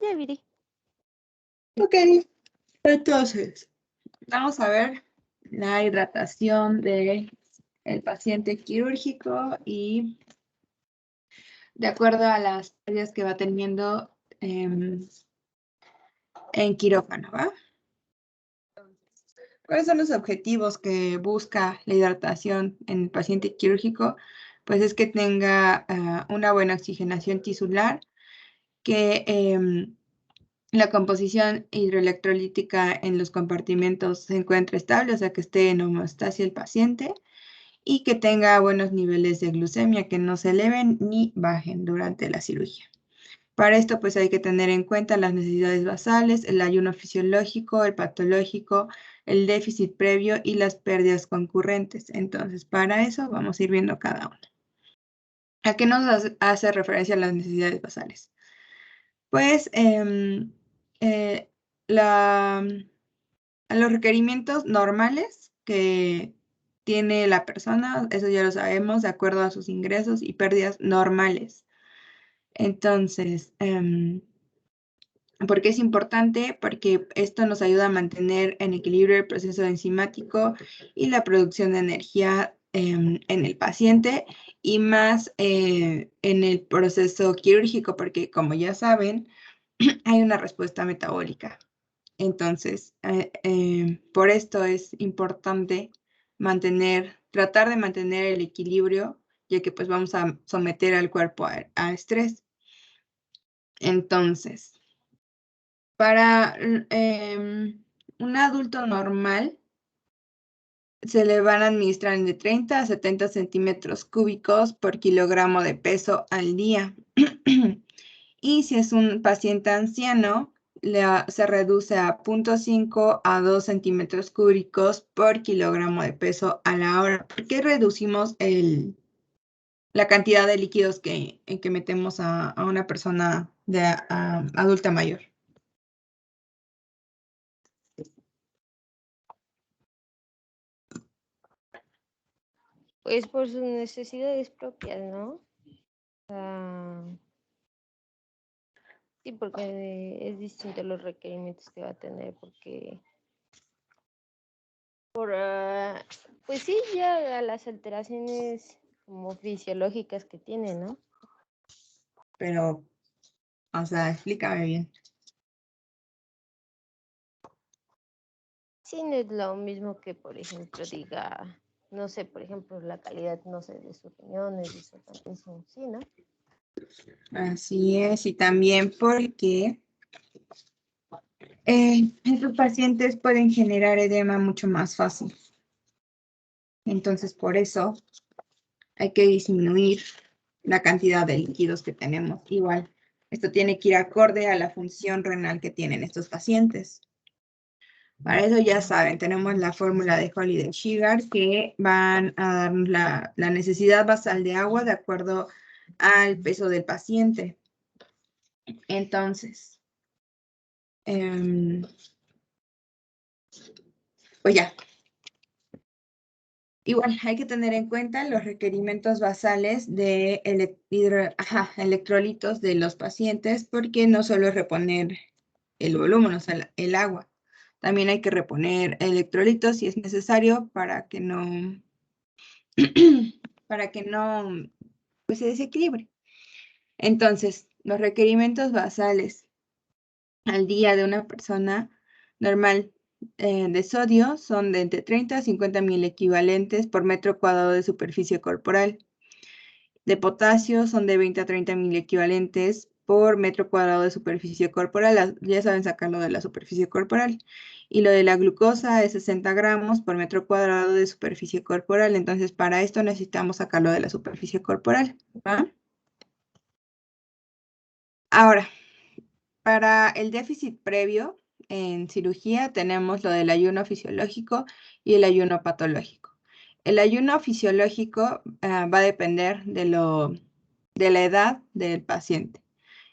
Ya, Viri. Ok, entonces, vamos a ver la hidratación del paciente quirúrgico y de acuerdo a las áreas que va teniendo en quirófano, ¿va? ¿Cuáles son los objetivos que busca la hidratación en el paciente quirúrgico? Pues es que tenga una buena oxigenación tisular, que la composición hidroelectrolítica en los compartimentos se encuentre estable, o sea que esté en homeostasia el paciente y que tenga buenos niveles de glucemia, que no se eleven ni bajen durante la cirugía. Para esto, pues hay que tener en cuenta las necesidades basales, el ayuno fisiológico, el patológico, el déficit previo y las pérdidas concurrentes. Entonces, para eso vamos a ir viendo cada uno. ¿A qué nos hace referencia las necesidades basales? Pues a los requerimientos normales que tiene la persona, eso ya lo sabemos, de acuerdo a sus ingresos y pérdidas normales. Entonces, ¿por qué es importante? Porque esto nos ayuda a mantener en equilibrio el proceso enzimático y la producción de energía en el paciente y más en el proceso quirúrgico, porque como ya saben, hay una respuesta metabólica. Entonces, por esto es importante tratar de mantener el equilibrio, ya que pues vamos a someter al cuerpo a estrés. Entonces, para un adulto normal, se le van a administrar de 30 a 70 centímetros cúbicos por kilogramo de peso al día. Y si es un paciente anciano, se reduce a 0.5 a 2 centímetros cúbicos por kilogramo de peso a la hora. ¿Por qué reducimos la cantidad de líquidos que metemos a una persona adulta mayor? Pues por sus necesidades propias, ¿no? Sí, porque es distinto los requerimientos que va a tener, porque pues sí, ya a las alteraciones como fisiológicas que tiene, ¿no? Pero, o sea, explícame bien. Sí, no es lo mismo que, por ejemplo, diga, no sé, por ejemplo, la calidad, no sé, de sus riñones, de su organismo, sí, ¿no? Así es, y también porque estos pacientes pueden generar edema mucho más fácil. Entonces, por eso hay que disminuir la cantidad de líquidos que tenemos. Igual, esto tiene que ir acorde a la función renal que tienen estos pacientes. Para eso ya saben, tenemos la fórmula de Holiday-Shigar que van a darnos la necesidad basal de agua de acuerdo al peso del paciente. Entonces, pues ya. Igual hay que tener en cuenta los requerimientos basales de electrolitos de los pacientes, porque no solo es reponer el volumen, o sea, el agua. También hay que reponer electrolitos si es necesario para que no, pues, se desequilibre. Entonces, los requerimientos basales al día de una persona normal de sodio son de entre 30 a 50 mil equivalentes por metro cuadrado de superficie corporal. De potasio son de 20 a 30 mil equivalentes por metro cuadrado de superficie corporal. Ya saben sacarlo de la superficie corporal. Y lo de la glucosa es 60 gramos por metro cuadrado de superficie corporal. Entonces, para esto necesitamos sacarlo de la superficie corporal, ¿va? Ahora, para el déficit previo en cirugía tenemos lo del ayuno fisiológico y el ayuno patológico. El ayuno fisiológico va a depender de la edad del paciente.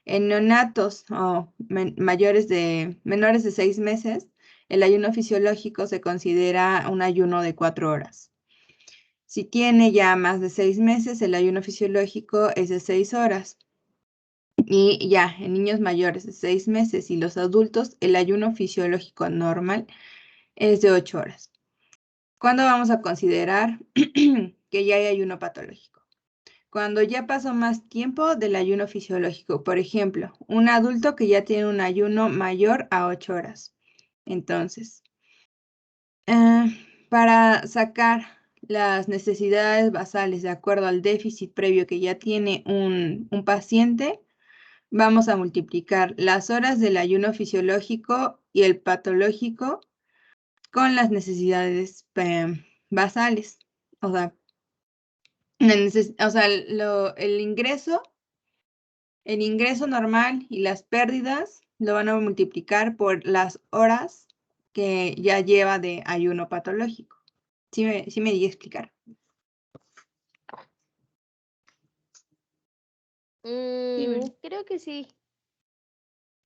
En neonatos o menores de 6 meses, el ayuno fisiológico se considera un ayuno de 4 horas. Si tiene ya más de 6 meses, el ayuno fisiológico es de 6 horas. Y ya, en niños mayores de 6 meses y los adultos, el ayuno fisiológico normal es de 8 horas. ¿Cuándo vamos a considerar que ya hay ayuno patológico? Cuando ya pasó más tiempo del ayuno fisiológico. Por ejemplo, un adulto que ya tiene un ayuno mayor a 8 horas. Entonces, para sacar las necesidades basales de acuerdo al déficit previo que ya tiene un paciente, vamos a multiplicar las horas del ayuno fisiológico y el patológico con las necesidades basales. O sea, el ingreso normal y las pérdidas lo van a multiplicar por las horas que ya lleva de ayuno patológico. ¿Sí me di a explicar? Creo que sí.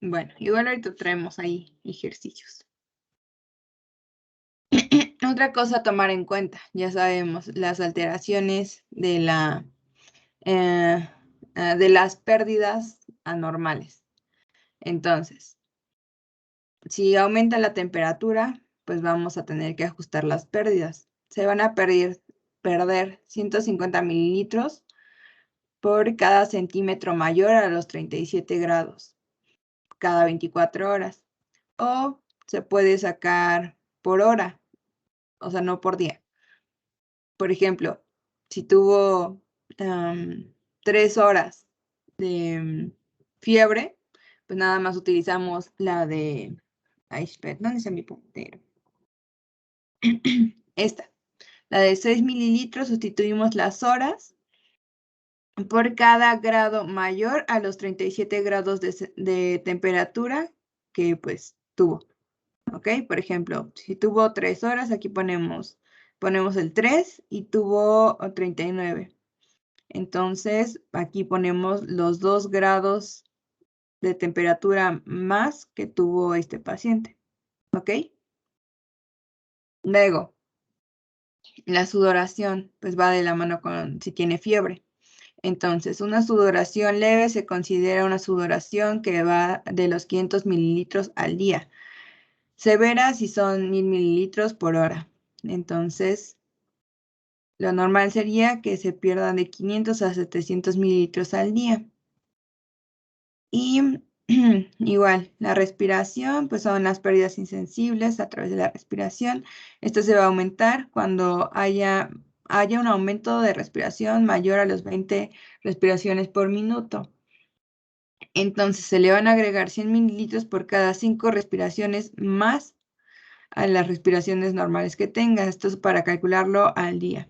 Bueno, igual ahorita traemos ahí ejercicios. Otra cosa a tomar en cuenta, ya sabemos, las alteraciones de las pérdidas anormales. Entonces, si aumenta la temperatura, pues vamos a tener que ajustar las pérdidas. Se van a perder 150 mililitros por cada centímetro mayor a los 37 grados, cada 24 horas. O se puede sacar por hora, o sea, no por día. Por ejemplo, si tuvo 3 horas de fiebre, pues nada más utilizamos la de... Ay, espera, ¿dónde está mi puntero? Esta, la de 6 mililitros, sustituimos las horas por cada grado mayor a los 37 grados de temperatura que pues tuvo. ¿Ok? Por ejemplo, si tuvo 3 horas, aquí ponemos el 3 y tuvo 39. Entonces, aquí ponemos los 2 grados de temperatura más que tuvo este paciente. ¿Ok? Luego, la sudoración, pues va de la mano con si tiene fiebre. Entonces, una sudoración leve se considera una sudoración que va de los 500 mililitros al día. Severa si son 1000 mililitros por hora. Entonces, lo normal sería que se pierdan de 500 a 700 mililitros al día. Y igual, la respiración, pues son las pérdidas insensibles a través de la respiración. Esto se va a aumentar cuando haya un aumento de respiración mayor a los 20 respiraciones por minuto. Entonces se le van a agregar 100 mililitros por cada 5 respiraciones más a las respiraciones normales que tenga. Esto es para calcularlo al día.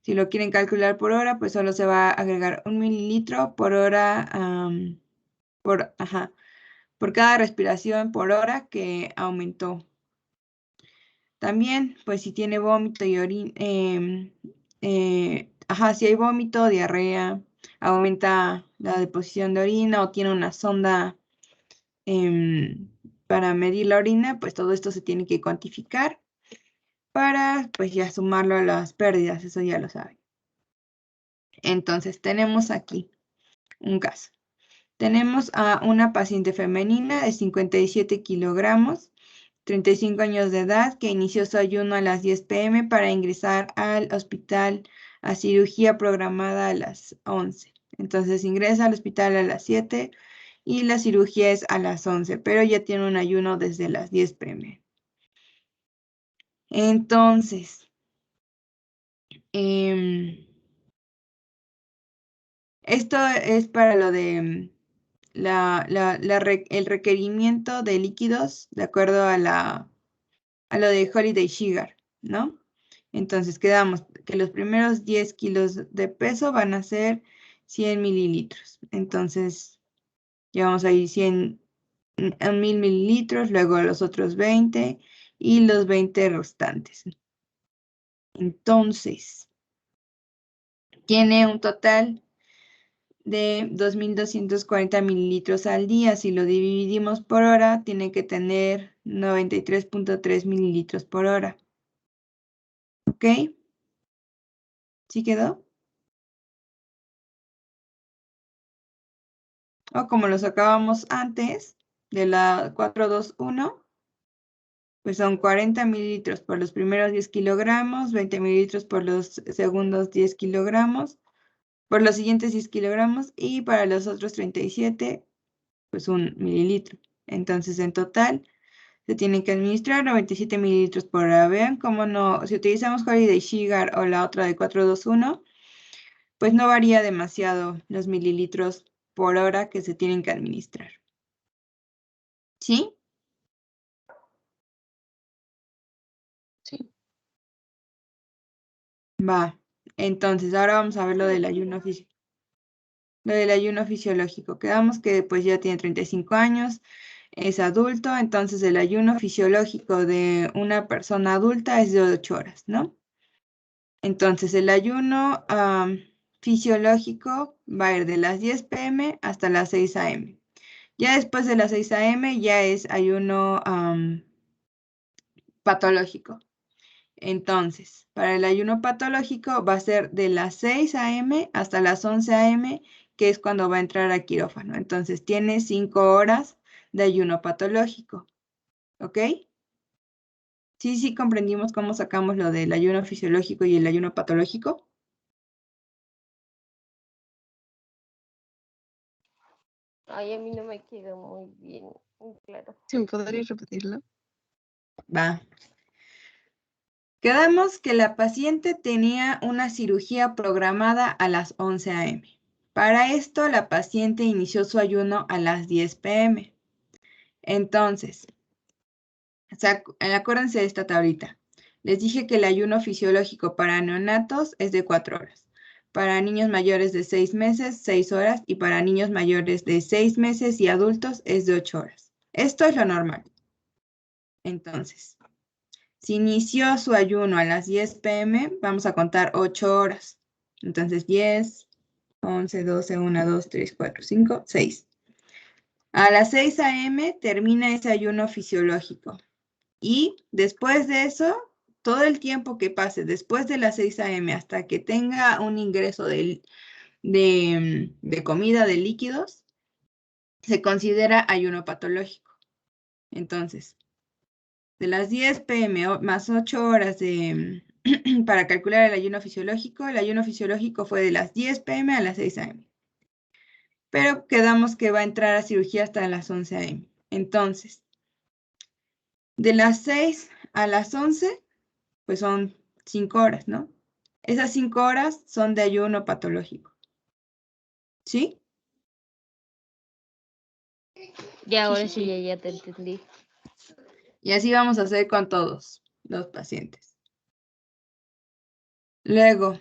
Si lo quieren calcular por hora, pues solo se va a agregar 1 mililitro por hora, por cada respiración por hora que aumentó. También, pues si tiene vómito y orina, si hay vómito, diarrea, aumenta la deposición de orina o tiene una sonda para medir la orina, pues todo esto se tiene que cuantificar para pues ya sumarlo a las pérdidas, eso ya lo saben. Entonces tenemos aquí un caso. Tenemos a una paciente femenina de 57 kilogramos, 35 años de edad, que inició su ayuno a las 10 p.m. para ingresar al hospital a cirugía programada a las 11. Entonces ingresa al hospital a las 7 y la cirugía es a las 11, pero ya tiene un ayuno desde las 10 p.m. Entonces, esto es para lo de el requerimiento de líquidos de acuerdo a lo de Holiday Sugar, ¿no? Entonces quedamos que los primeros 10 kilos de peso van a ser 100 mililitros. Entonces, llevamos ahí 100 a 1000 mililitros, luego los otros 20 y los 20 restantes. Entonces, tiene un total de 2240 mililitros al día. Si lo dividimos por hora, tiene que tener 93.3 mililitros por hora. ¿Ok? ¿Sí quedó? o como lo sacábamos antes, de la 421, pues son 40 mililitros por los primeros 10 kilogramos, 20 mililitros por los segundos 10 kilogramos, por los siguientes 10 kilogramos, y para los otros 37, pues 1 mililitro. Entonces, en total, se tienen que administrar 97 mililitros por hora. Vean cómo no, si utilizamos Holiday Sugar o la otra de 421, pues no varía demasiado los mililitros por hora que se tienen que administrar. ¿Sí? Sí. Va. Entonces, ahora vamos a ver lo del ayuno fisiológico. Quedamos que pues ya tiene 35 años, es adulto, entonces el ayuno fisiológico de una persona adulta es de 8 horas, ¿no? Entonces, el ayuno fisiológico va a ir de las 10 p.m. hasta las 6 a.m. Ya después de las 6 a.m. ya es ayuno patológico. Entonces, para el ayuno patológico va a ser de las 6 a.m. hasta las 11 a.m., que es cuando va a entrar a quirófano. Entonces, tiene 5 horas de ayuno patológico. ¿Ok? Sí, comprendimos cómo sacamos lo del ayuno fisiológico y el ayuno patológico. Ay, a mí no me quedó muy bien, muy claro. ¿Sí podrías repetirlo? Va. Quedamos que la paciente tenía una cirugía programada a las 11 a.m. Para esto, la paciente inició su ayuno a las 10 p.m. Entonces, acuérdense de esta tablita. Les dije que el ayuno fisiológico para neonatos es de 4 horas. Para niños mayores de 6 meses, 6 horas. Y para niños mayores de 6 meses y adultos es de 8 horas. Esto es lo normal. Entonces, si inició su ayuno a las 10 p.m., vamos a contar 8 horas. Entonces, 10, 11, 12, 1, 2, 3, 4, 5, 6. A las 6 a.m. termina ese ayuno fisiológico. Y después de eso, todo el tiempo que pase después de las 6 a.m. hasta que tenga un ingreso de comida, de líquidos, se considera ayuno patológico. Entonces, de las 10 p.m. más 8 horas para calcular el ayuno fisiológico fue de las 10 p.m. a las 6 a.m. Pero quedamos que va a entrar a cirugía hasta las 11 a.m. Entonces, de las 6 a las 11, pues son 5 horas, ¿no? Esas 5 horas son de ayuno patológico. ¿Sí? Y ahora sí. sí, ya te entendí. Y así vamos a hacer con todos los pacientes. Luego,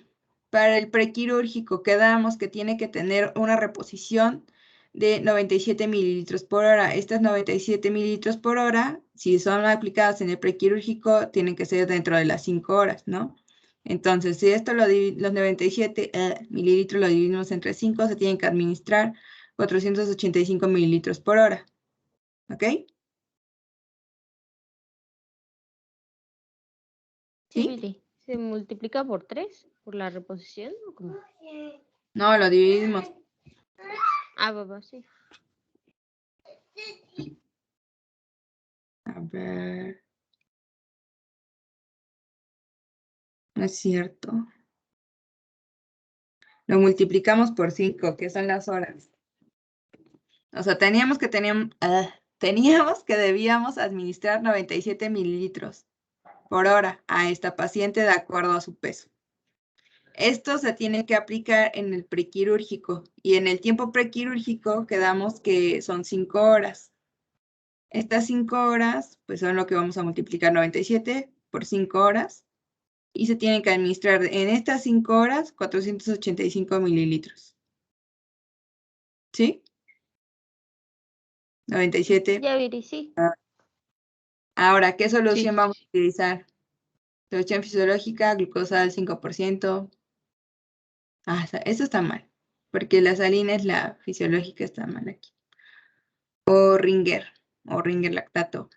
para el prequirúrgico quedamos que tiene que tener una reposición de 97 mililitros por hora. Estas 97 mililitros por hora, si son aplicadas en el prequirúrgico, tienen que ser dentro de las 5 horas, ¿no? Entonces, si esto los 97 mililitros lo dividimos entre 5, se tienen que administrar 485 mililitros por hora. ¿Ok? Sí, ¿Sí? Viri. ¿Se multiplica por 3 por la reposición o cómo? No, lo dividimos. Ah, va, sí. A ver. No es cierto. Lo multiplicamos por 5, que son las horas. O sea, teníamos que debíamos administrar 97 mililitros por hora a esta paciente de acuerdo a su peso. Esto se tiene que aplicar en el prequirúrgico y en el tiempo prequirúrgico quedamos que son 5 horas. Estas 5 horas, pues son lo que vamos a multiplicar 97 por 5 horas y se tienen que administrar en estas 5 horas 485 mililitros. ¿Sí? 97. Ya, Viri, sí. Ahora, ¿qué solución Sí. vamos a utilizar? Solución fisiológica, glucosa al 5%. Eso está mal, porque la salina es la fisiológica, está mal aquí. O Ringer lactato.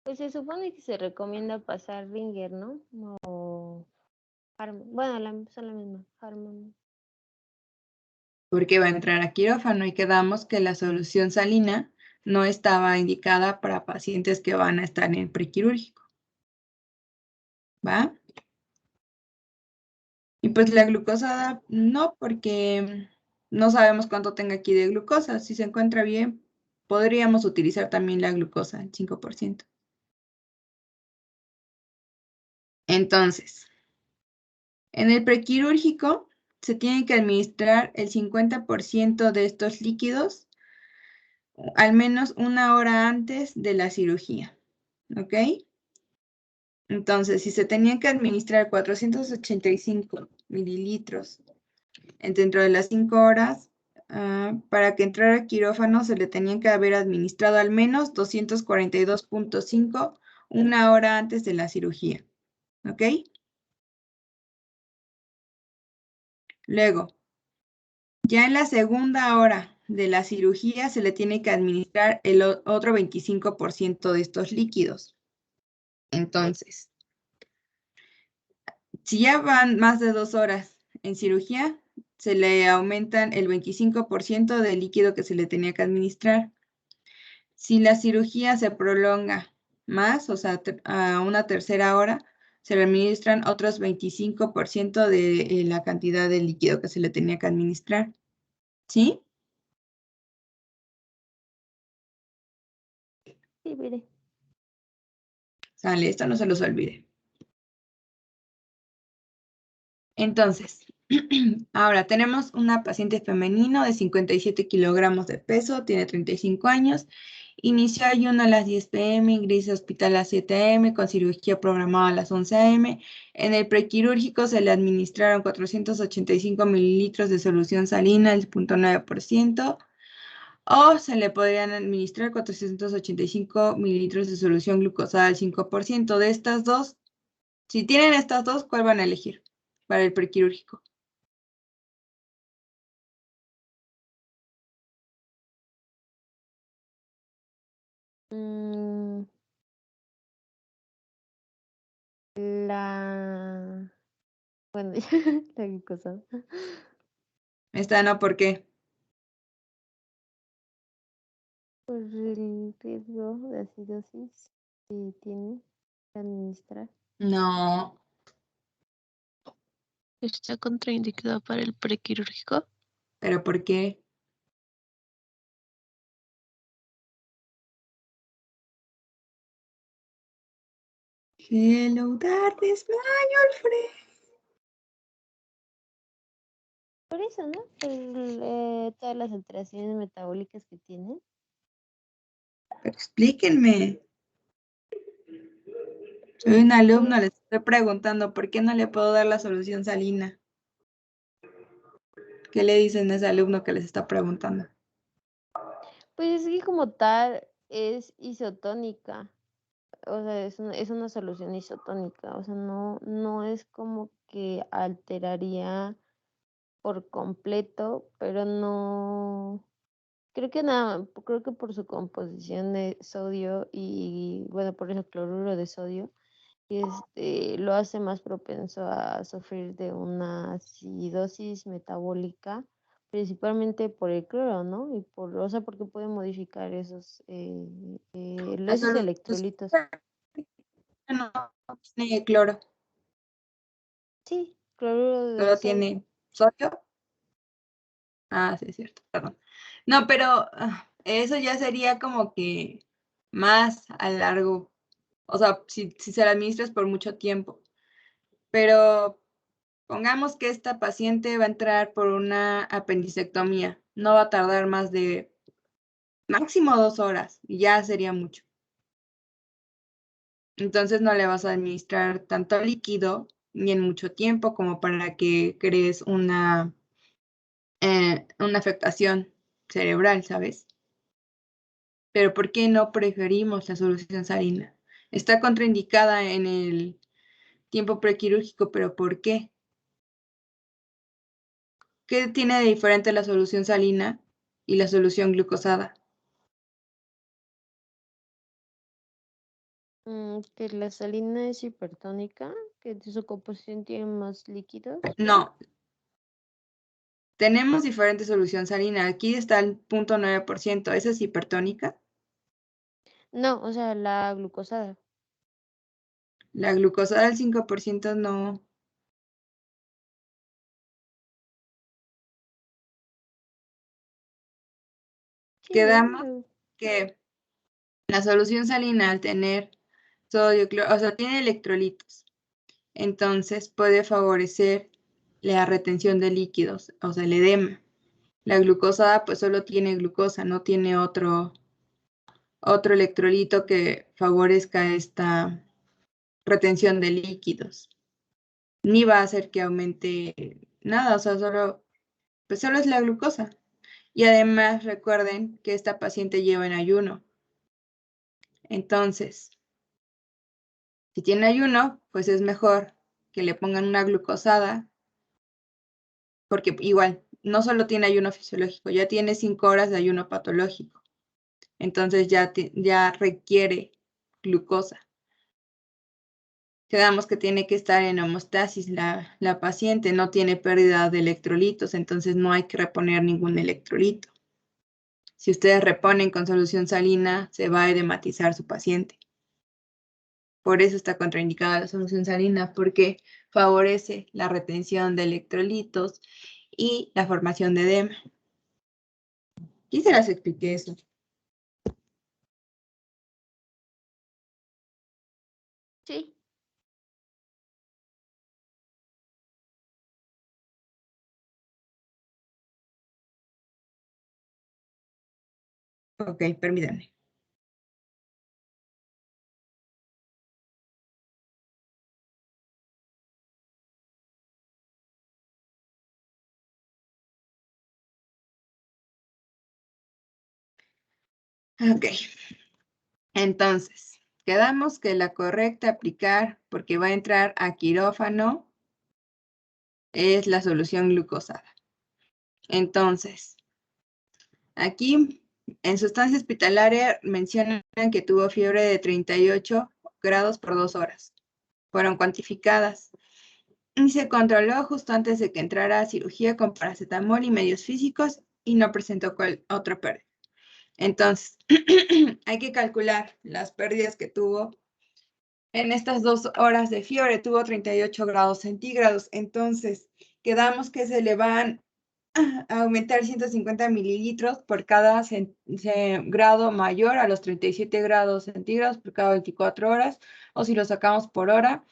Pues se supone que se recomienda pasar Ringer, ¿no? O Harmon. Bueno, son la misma. Harmon. Porque va a entrar a quirófano y quedamos que la solución salina no estaba indicada para pacientes que van a estar en el prequirúrgico. ¿Va? Y pues la glucosada no, porque no sabemos cuánto tenga aquí de glucosa. Si se encuentra bien, podríamos utilizar también la glucosa, el 5%. Entonces, en el prequirúrgico se tiene que administrar el 50% de estos líquidos al menos 1 hora antes de la cirugía. ¿Ok? Entonces, si se tenían que administrar 485 mililitros dentro de las 5 horas, para que entrara a quirófano se le tenían que haber administrado al menos 242.5 1 hora antes de la cirugía. ¿Ok? Luego, ya en la segunda hora de la cirugía se le tiene que administrar el otro 25% de estos líquidos. Entonces, si ya van más de 2 horas en cirugía, se le aumentan el 25% del líquido que se le tenía que administrar. Si la cirugía se prolonga más, o sea, a una tercera hora, se le administran otros 25% de la cantidad de líquido que se le tenía que administrar. ¿Sí? Sí, mire. Sale, esto no se los olvide. Entonces, ahora tenemos una paciente femenino de 57 kilogramos de peso, tiene 35 años, inició ayuno a las 10 p.m., ingresa al hospital a las 7 a.m., con cirugía programada a las 11 a.m. En el prequirúrgico se le administraron 485 mililitros de solución salina, el 0.9%, o se le podrían administrar 485 mililitros de solución glucosada al 5%. De estas dos, si tienen estas dos, ¿cuál van a elegir para el prequirúrgico? Bueno, la glucosa. Esta no, ¿por qué? Por el riesgo de acidosis que tiene que administrar. No, Está contraindicada para el prequirúrgico. ¿pero por qué? Hello, darkness, my old friend. Por eso, ¿no? Todas las alteraciones metabólicas que tiene. Pero explíquenme. Soy un alumno, les estoy preguntando, ¿por qué no le puedo dar la solución salina? ¿Qué le dicen a ese alumno que les está preguntando? Pues es que como tal es isotónica. O sea, es una solución isotónica. O sea, no es como que alteraría por completo, pero no. Creo que por su composición de sodio y, bueno, por eso cloruro de sodio, lo hace más propenso a sufrir de una acidosis metabólica, principalmente por el cloro, ¿no? O sea, porque puede modificar La esos solución electrolitos. no tiene cloro, Sí, cloruro de solo sodio. tiene sodio. Ah, sí, es cierto, perdón. No, pero eso ya sería como que más a largo, o sea, si se la administras por mucho tiempo. Pero pongamos que esta paciente va a entrar por una apendicectomía. No va a tardar más de máximo 2 horas y ya sería mucho. Entonces no le vas a administrar tanto líquido ni en mucho tiempo como para que crees una afectación cerebral, ¿sabes? Pero ¿por qué no preferimos la solución salina? Está contraindicada en el tiempo prequirúrgico, pero ¿por qué? ¿Qué tiene de diferente la solución salina y la solución glucosada? Que la salina es hipertónica, que su composición tiene más líquidos. No. Tenemos diferente solución salina. Aquí está el 0.9%. ¿Esa es hipertónica? No, o sea, la glucosada. La glucosa del 5% no. Sí, Quedamos que la solución salina al tener sodio, o sea, tiene electrolitos. Entonces puede favorecer la retención de líquidos, o sea, el edema. La glucosada pues solo tiene glucosa, no tiene otro electrolito que favorezca esta retención de líquidos. Ni va a hacer que aumente nada, o sea, pues solo es la glucosa. Y además recuerden que esta paciente lleva en ayuno. Entonces, si tiene ayuno, pues es mejor que le pongan una glucosada, porque igual, no solo tiene ayuno fisiológico, ya tiene 5 horas de ayuno patológico. Entonces ya requiere glucosa. Quedamos que tiene que estar en homeostasis la paciente, no tiene pérdida de electrolitos, entonces no hay que reponer ningún electrolito. Si ustedes reponen con solución salina, se va a edematizar su paciente. Por eso está contraindicada la solución salina, porque favorece la retención de electrolitos y la formación de edema. Y se las expliqué eso. Sí. Ok, permítanme. Ok. Entonces, quedamos que la correcta a aplicar, porque va a entrar a quirófano, es la solución glucosada. Entonces, aquí en sustancia hospitalaria mencionan que tuvo fiebre de 38 grados por 2 horas. Fueron cuantificadas. Y se controló justo antes de que entrara a cirugía con paracetamol y medios físicos y no presentó otra pérdida. Entonces, hay que calcular las pérdidas que tuvo en estas 2 horas de fiebre. Tuvo 38 grados centígrados. Entonces, quedamos que se le van a aumentar 150 mililitros por cada grado mayor a los 37 grados centígrados por cada 24 horas. O si lo sacamos por hora,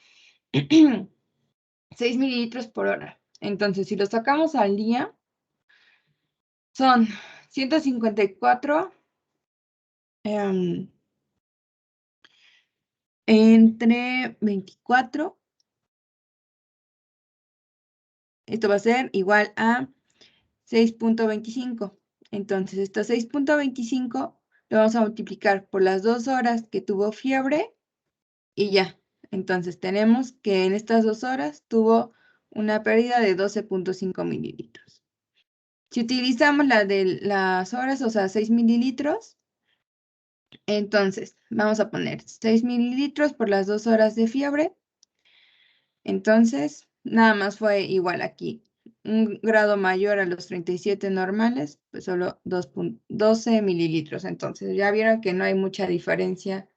6 mililitros por hora. Entonces, si lo sacamos al día, son 154 entre 24. Esto va a ser igual a 6.25. Entonces, estos 6.25 lo vamos a multiplicar por las 2 horas que tuvo fiebre y ya. Entonces, tenemos que en estas 2 horas tuvo una pérdida de 12.5 mililitros. Si utilizamos la de las horas, o sea, 6 mililitros, entonces vamos a poner 6 mililitros por las 2 horas de fiebre. Entonces, nada más fue igual aquí. Un grado mayor a los 37 normales, pues solo 12 mililitros. Entonces, ya vieron que no hay mucha diferencia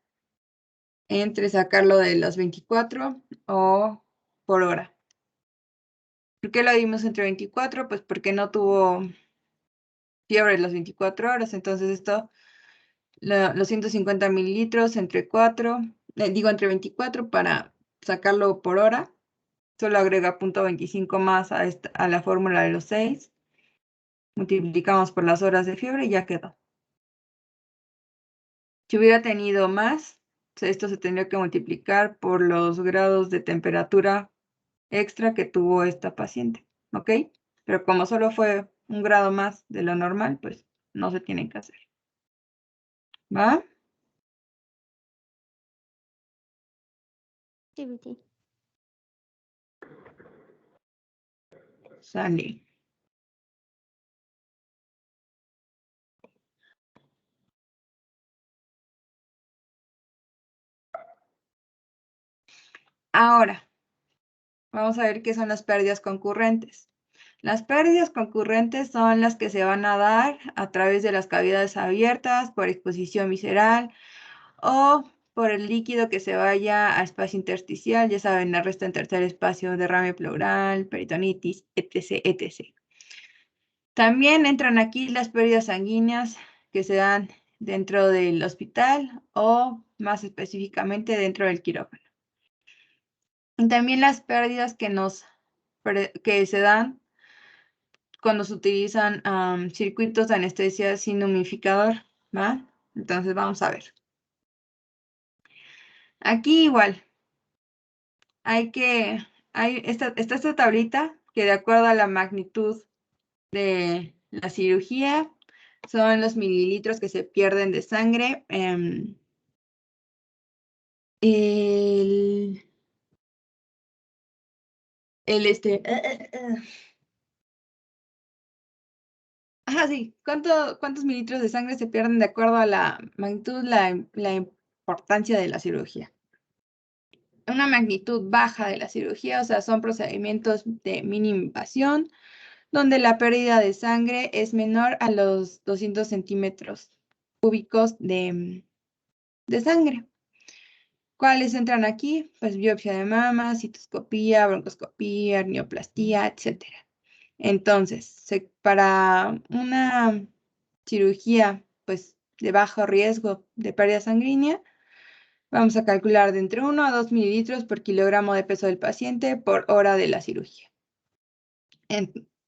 entre sacarlo de los 24 o por hora. ¿Por qué lo dimos entre 24? Pues porque no tuvo fiebre las 24 horas. Entonces, esto, los 150 mililitros entre 4, entre 24 para sacarlo por hora. Solo agrega 0.25 más a la fórmula de los 6. Multiplicamos por las horas de fiebre y ya quedó. Si hubiera tenido más, esto se tendría que multiplicar por los grados de temperatura extra que tuvo esta paciente, ¿ok? Pero como solo fue un grado más de lo normal, pues no se tiene que hacer. ¿Va? Sí, sí. Sale. Ahora, vamos a ver qué son las pérdidas concurrentes. Las pérdidas concurrentes son las que se van a dar a través de las cavidades abiertas, por exposición visceral o por el líquido que se vaya a espacio intersticial, ya saben, arresto en tercer espacio, derrame pleural, peritonitis, etc., etc. También entran aquí las pérdidas sanguíneas que se dan dentro del hospital o más específicamente dentro del quirófano. Y también las pérdidas que se dan cuando se utilizan circuitos de anestesia sin humidificador, ¿va? Entonces vamos a ver. Aquí igual, está esta tablita que de acuerdo a la magnitud de la cirugía son los mililitros que se pierden de sangre. Sí, ¿cuántos mililitros de sangre se pierden de acuerdo a la magnitud, la importancia de la cirugía? Una magnitud baja de la cirugía, o sea, son procedimientos de mínima invasión, donde la pérdida de sangre es menor a los 200 centímetros cúbicos de sangre. ¿Cuáles entran aquí? Pues biopsia de mama, citoscopía, broncoscopía, hernioplastia, etc. Entonces, para una cirugía pues, de bajo riesgo de pérdida sanguínea, vamos a calcular de entre 1 a 2 mililitros por kilogramo de peso del paciente por hora de la cirugía.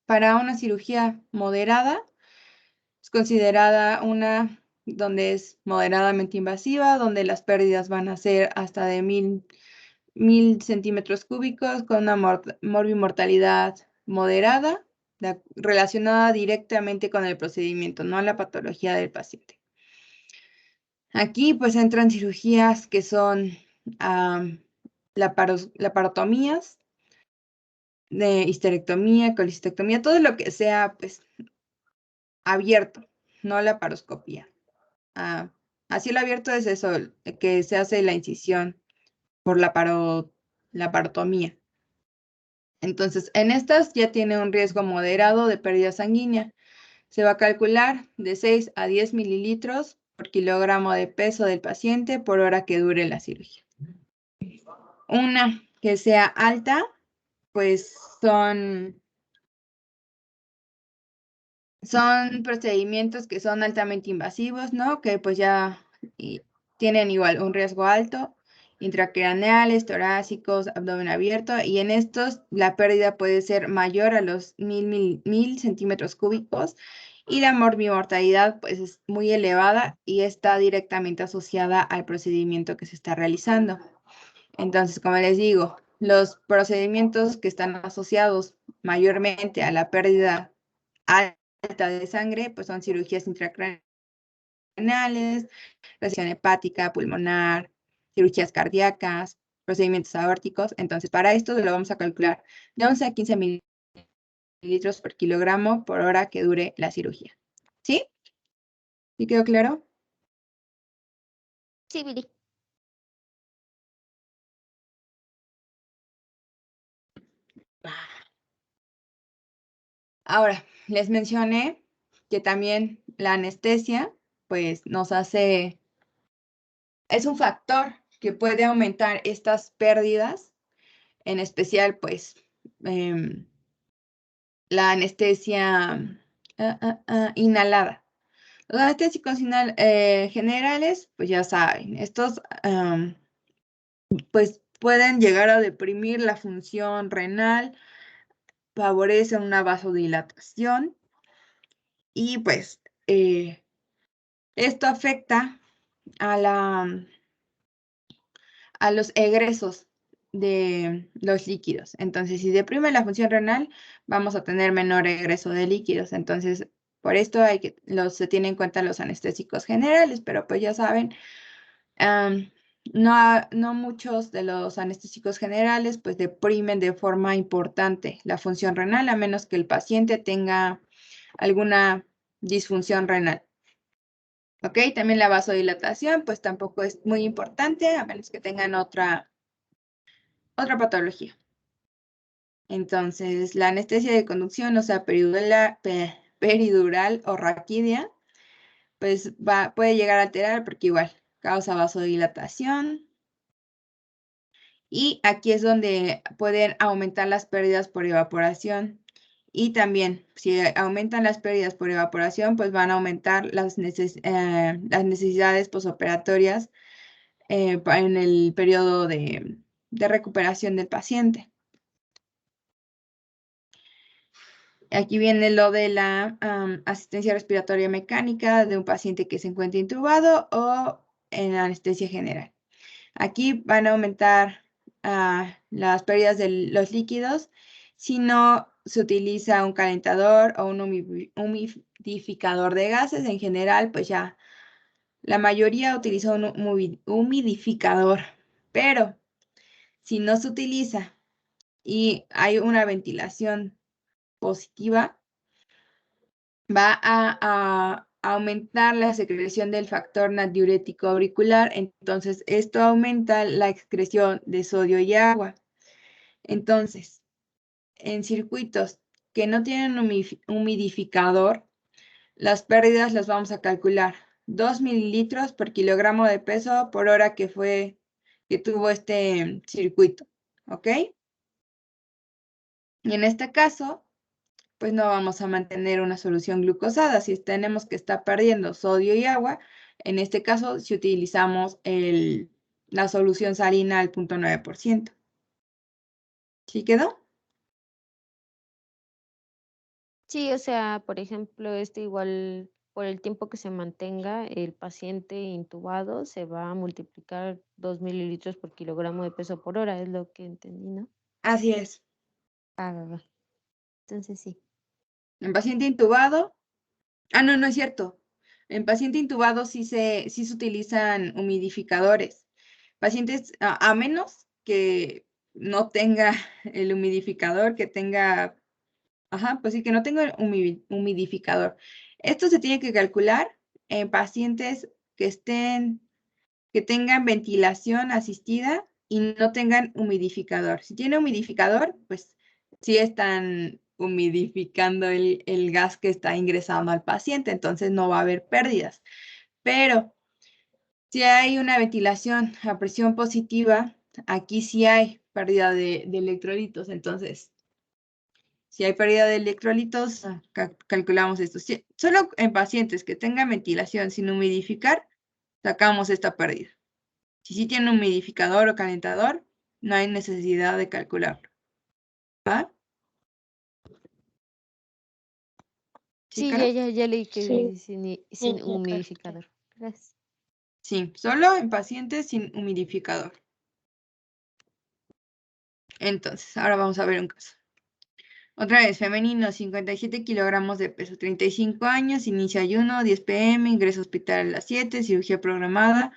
Para una cirugía moderada, es considerada una donde es moderadamente invasiva, donde las pérdidas van a ser hasta de 1000 centímetros cúbicos con una morbimortalidad moderada, relacionada directamente con el procedimiento, no a la patología del paciente. Aquí pues entran cirugías que son laparotomías, de histerectomía, colecistectomía, todo lo que sea pues abierto, no laparoscopía. Así el abierto es eso, que se hace la incisión por laparotomía. Entonces, en estas ya tiene un riesgo moderado de pérdida sanguínea. Se va a calcular de 6 a 10 mililitros por kilogramo de peso del paciente por hora que dure la cirugía. Una que sea alta, pues son procedimientos que son altamente invasivos, ¿no? Que pues ya tienen igual un riesgo alto, intracraneales, torácicos, abdomen abierto, y en estos la pérdida puede ser mayor a los 1000 centímetros cúbicos y la morbimortalidad pues es muy elevada y está directamente asociada al procedimiento que se está realizando. Entonces, como les digo, los procedimientos que están asociados mayormente a la pérdida alta de sangre, pues son cirugías intracraneales, resección hepática, pulmonar, cirugías cardíacas, procedimientos aórticos. Entonces, para esto lo vamos a calcular de 11 a 15 mililitros por kilogramo por hora que dure la cirugía. ¿Sí? ¿Sí quedó claro? Sí, Billy. Ahora, les mencioné que también la anestesia, pues nos hace, es un factor que puede aumentar estas pérdidas, en especial, pues, la anestesia inhalada. Los anestésicos generales, pues ya saben, estos pues pueden llegar a deprimir la función renal, favorecen una vasodilatación y pues esto afecta a los egresos de los líquidos. Entonces, si deprime la función renal, vamos a tener menor egreso de líquidos. Entonces, por esto se tienen en cuenta los anestésicos generales, pero pues ya saben, no muchos de los anestésicos generales pues deprimen de forma importante la función renal, a menos que el paciente tenga alguna disfunción renal. ¿Ok? También la vasodilatación pues tampoco es muy importante, a menos que tengan otra patología. Entonces, la anestesia de conducción, o sea, peridural o raquidia, pues puede llegar a alterar porque igual causa vasodilatación. Y aquí es donde pueden aumentar las pérdidas por evaporación. Y también, si aumentan las pérdidas por evaporación, pues van a aumentar las necesidades posoperatorias en el periodo de recuperación del paciente. Aquí viene lo de la asistencia respiratoria mecánica de un paciente que se encuentra intubado o en anestesia general. Aquí van a aumentar las pérdidas de los líquidos si no se utiliza un calentador o un humidificador de gases. En general, pues ya la mayoría utiliza un humidificador, pero si no se utiliza y hay una ventilación positiva, va a aumentar la secreción del factor natriurético auricular, entonces esto aumenta la excreción de sodio y agua. Entonces, en circuitos que no tienen humidificador, las pérdidas las vamos a calcular 2 mililitros por kilogramo de peso por hora que tuvo este circuito, ¿ok? Y en este caso, pues no vamos a mantener una solución glucosada. Si tenemos que estar perdiendo sodio y agua, en este caso, si utilizamos la solución salina al 0.9%. ¿Sí quedó? Sí, o sea, por ejemplo, igual por el tiempo que se mantenga el paciente intubado se va a multiplicar 2 mililitros por kilogramo de peso por hora, es lo que entendí, ¿no? Así es. Va. Entonces sí. En paciente intubado, no es cierto. En paciente intubado sí se utilizan humidificadores. Pacientes, a menos que no tenga el humidificador, que tenga, pues sí, que no tenga humidificador. Esto se tiene que calcular en pacientes que tengan ventilación asistida y no tengan humidificador. Si tiene humidificador, pues sí están humidificando el gas que está ingresando al paciente, entonces no va a haber pérdidas. Pero si hay una ventilación a presión positiva, aquí sí hay pérdida de electrolitos. Entonces, si hay pérdida de electrolitos, calculamos esto. Solo en pacientes que tengan ventilación sin humidificar, sacamos esta pérdida. Si sí tiene un humidificador o calentador, no hay necesidad de calcularlo. ¿Va? ¿Sí, Sí, Caro? ya leí que Sí. dice sin Sí, ya humidificador. Gracias. Sí, solo en pacientes sin humidificador. Entonces, ahora vamos a ver un caso. Otra vez, femenino, 57 kilogramos de peso, 35 años, inicia ayuno, 10 p.m., ingresa a hospital a las 7, cirugía programada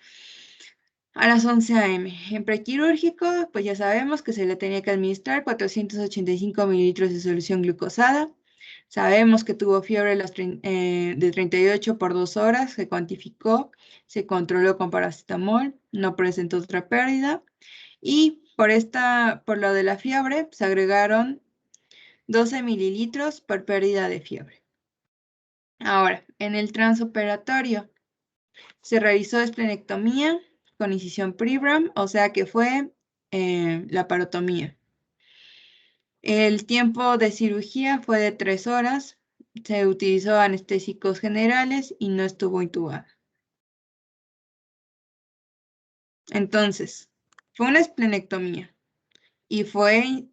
a las 11 a.m. En prequirúrgico, pues ya sabemos que se le tenía que administrar 485 mililitros de solución glucosada. Sabemos que tuvo fiebre de 38 por 2 horas, se cuantificó, se controló con paracetamol, no presentó otra pérdida. Y por lo de la fiebre, se agregaron 12 mililitros por pérdida de fiebre. Ahora, en el transoperatorio, se realizó esplenectomía con incisión Pribram, o sea que fue laparotomía. El tiempo de cirugía fue de 3 horas, se utilizó anestésicos generales y no estuvo intubada. Entonces, fue una esplenectomía y fue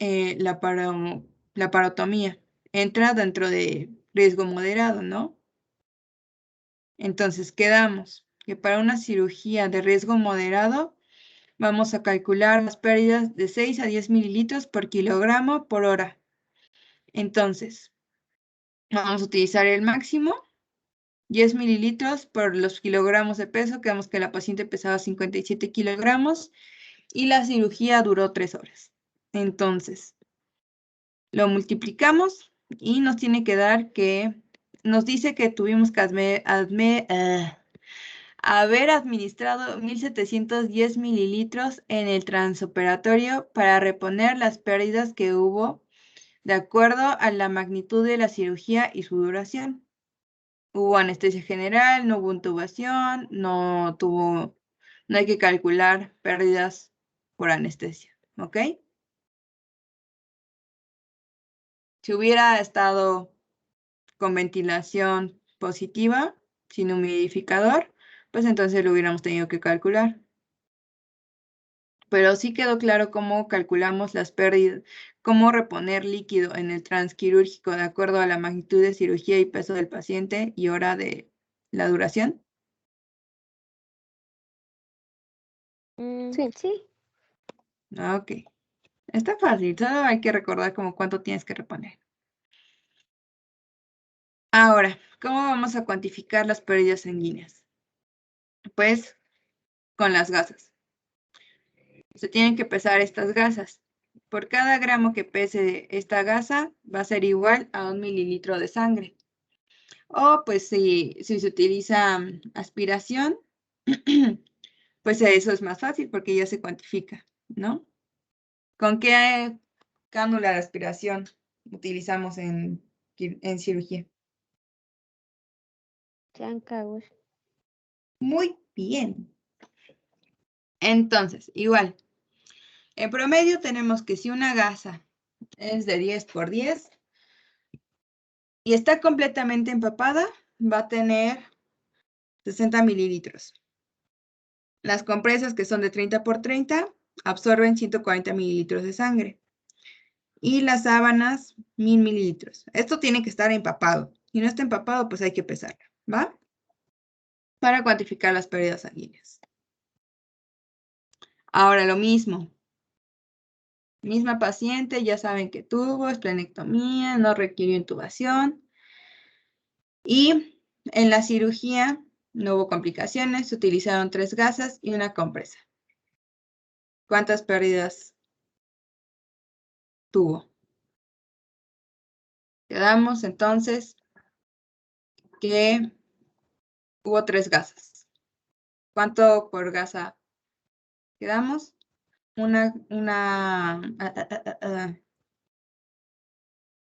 laparotomía. Entra dentro de riesgo moderado, ¿no? Entonces, quedamos que para una cirugía de riesgo moderado, vamos a calcular las pérdidas de 6 a 10 mililitros por kilogramo por hora. Entonces, vamos a utilizar el máximo, 10 mililitros por los kilogramos de peso. Quedamos que la paciente pesaba 57 kilogramos y la cirugía duró 3 horas. Entonces, lo multiplicamos y nos tiene que dar nos dice que tuvimos que haber administrado 1.710 mililitros en el transoperatorio para reponer las pérdidas que hubo de acuerdo a la magnitud de la cirugía y su duración. Hubo anestesia general, no hubo intubación, no hay que calcular pérdidas por anestesia, ¿ok? Si hubiera estado con ventilación positiva, sin humidificador, pues entonces lo hubiéramos tenido que calcular. Pero sí quedó claro cómo calculamos las pérdidas, cómo reponer líquido en el transquirúrgico de acuerdo a la magnitud de cirugía y peso del paciente y hora de la duración. Sí. Sí. Ok. Está fácil, solo hay que recordar como cuánto tienes que reponer. Ahora, ¿cómo vamos a cuantificar las pérdidas sanguíneas? Pues con las gasas. Se tienen que pesar estas gasas. Por cada gramo que pese esta gasa va a ser igual a 1 mililitro de sangre. O pues si se utiliza aspiración, pues eso es más fácil porque ya se cuantifica, ¿no? ¿Con qué cánula de aspiración utilizamos en cirugía? Chancagüey. Muy bien. Entonces, igual, en promedio tenemos que si una gasa es de 10 por 10 y está completamente empapada, va a tener 60 mililitros. Las compresas que son de 30 por 30 absorben 140 mililitros de sangre. Y las sábanas, 1000 mililitros. Esto tiene que estar empapado. Si no está empapado, pues hay que pesarlo, ¿va? Para cuantificar las pérdidas sanguíneas. Ahora lo mismo. Misma paciente, ya saben que tuvo esplenectomía, no requirió intubación. Y en la cirugía no hubo complicaciones, se utilizaron 3 gasas y una compresa. ¿Cuántas pérdidas tuvo? Quedamos entonces que hubo 3 gasas. ¿Cuánto por gasa quedamos? Una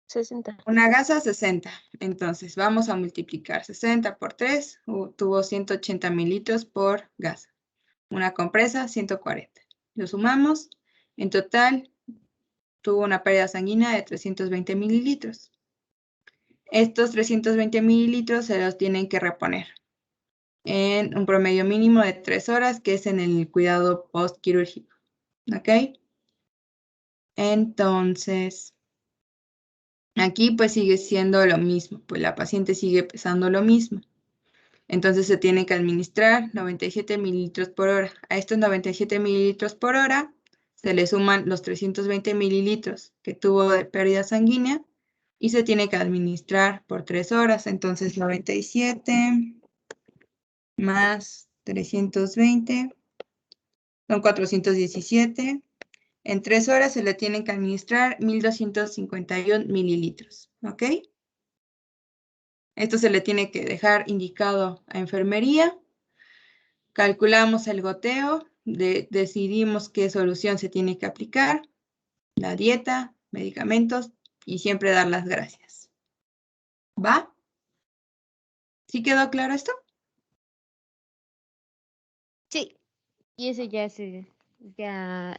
60. Una gasa 60. Entonces vamos a multiplicar 60 por 3. Tuvo 180 mililitros por gasa. Una compresa 140. Lo sumamos. En total tuvo una pérdida sanguínea de 320 mililitros. Estos 320 mililitros se los tienen que reponer en un promedio mínimo de 3 horas, que es en el cuidado postquirúrgico. ¿Ok? Entonces, aquí pues sigue siendo lo mismo, pues la paciente sigue pesando lo mismo. Entonces se tiene que administrar 97 mililitros por hora. A estos 97 mililitros por hora se le suman los 320 mililitros que tuvo de pérdida sanguínea y se tiene que administrar por 3 horas. Entonces 97 más 320 son 417. En 3 horas se le tienen que administrar 1251 mililitros, ¿ok? Esto se le tiene que dejar indicado a enfermería. Calculamos el goteo, decidimos qué solución se tiene que aplicar, la dieta, medicamentos y siempre dar las gracias. ¿Va? ¿Sí quedó claro esto? Sí. Y eso ya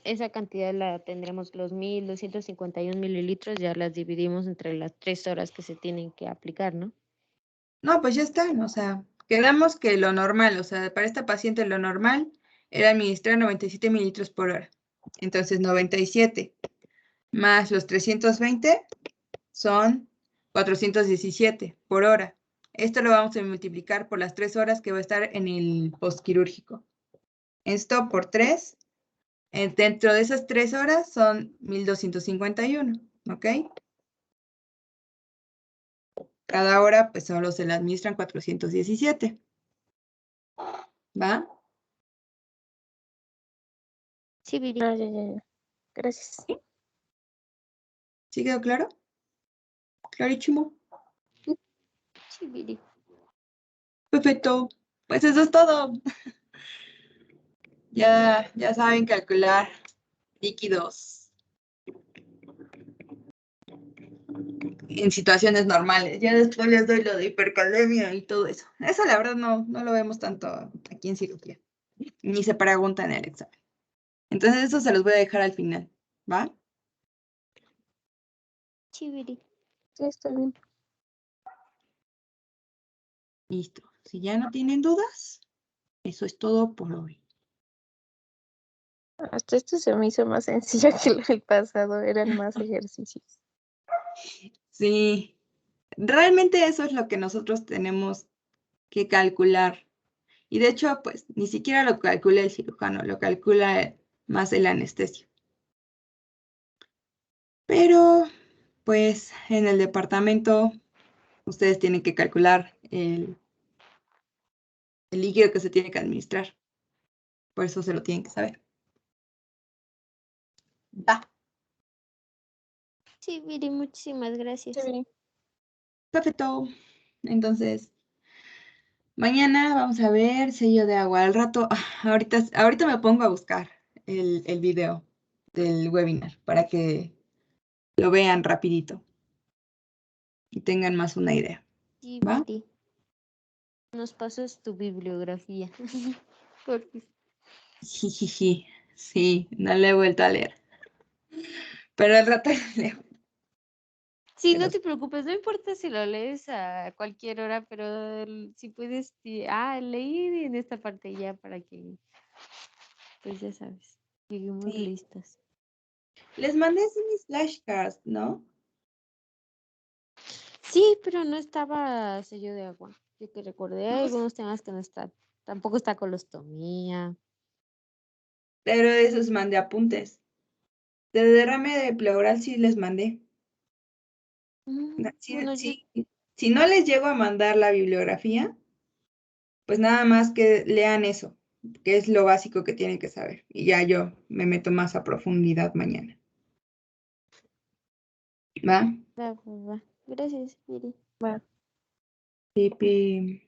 esa cantidad la tendremos, los 1251 mililitros, ya las dividimos entre las 3 horas que se tienen que aplicar, ¿no? No, pues ya está, o sea, quedamos que lo normal, o sea, para esta paciente lo normal era administrar 97 mililitros por hora. Entonces 97 más los 320 son 417 por hora. Esto lo vamos a multiplicar por las 3 horas que va a estar en el postquirúrgico. Esto por 3. Dentro de esas 3 horas son 1251, ¿ok? Cada hora pues solo se le administran 417. ¿Va? Sí, Viri. Ya. Gracias. ¿Sí quedó claro? Clarísimo. Sí, Viri. Perfecto. Pues eso es todo. Ya saben calcular líquidos. en situaciones normales. Ya después les doy lo de hipercalemia y todo eso. Eso la verdad no lo vemos tanto aquí en cirugía. Ni se pregunta en el examen. Entonces eso se los voy a dejar al final, ¿va? Chévere. Sí, está bien. Listo. Si ya no tienen dudas, eso es todo por hoy. Hasta esto se me hizo más sencillo que lo del pasado, eran más ejercicios. Sí, realmente eso es lo que nosotros tenemos que calcular. Y de hecho, pues ni siquiera lo calcula el cirujano, lo calcula más el anestesio. Pero, pues en el departamento, ustedes tienen que calcular el líquido que se tiene que administrar. Por eso se lo tienen que saber. Va. Chévere, muchísimas gracias. Chévere. Perfecto. Entonces, mañana vamos a ver sello de agua. Al rato, ahorita me pongo a buscar el video del webinar para que lo vean rapidito y tengan más una idea. ¿Va? Chévere. Nos pasas tu bibliografía. Porfis. Jijiji. Sí, no lo he vuelto a leer. Pero al rato lo leo. Sí, Se no los- te preocupes, no importa si lo lees a cualquier hora, pero si puedes, leer en esta parte ya para que, pues ya sabes, lleguemos Sí. listas. Les mandé así mis flashcards, ¿no? Sí, pero no estaba sello de agua. Yo que recordé No, algunos temas que no están. Tampoco está colostomía. pero de esos mandé apuntes. De derrame de pleural sí les mandé. Bueno, Si no les llego a mandar la bibliografía, pues nada más que lean eso, que es lo básico que tienen que saber. Y ya yo me meto más a profundidad mañana. ¿Va? va. Gracias, Viri. Va. Pipi.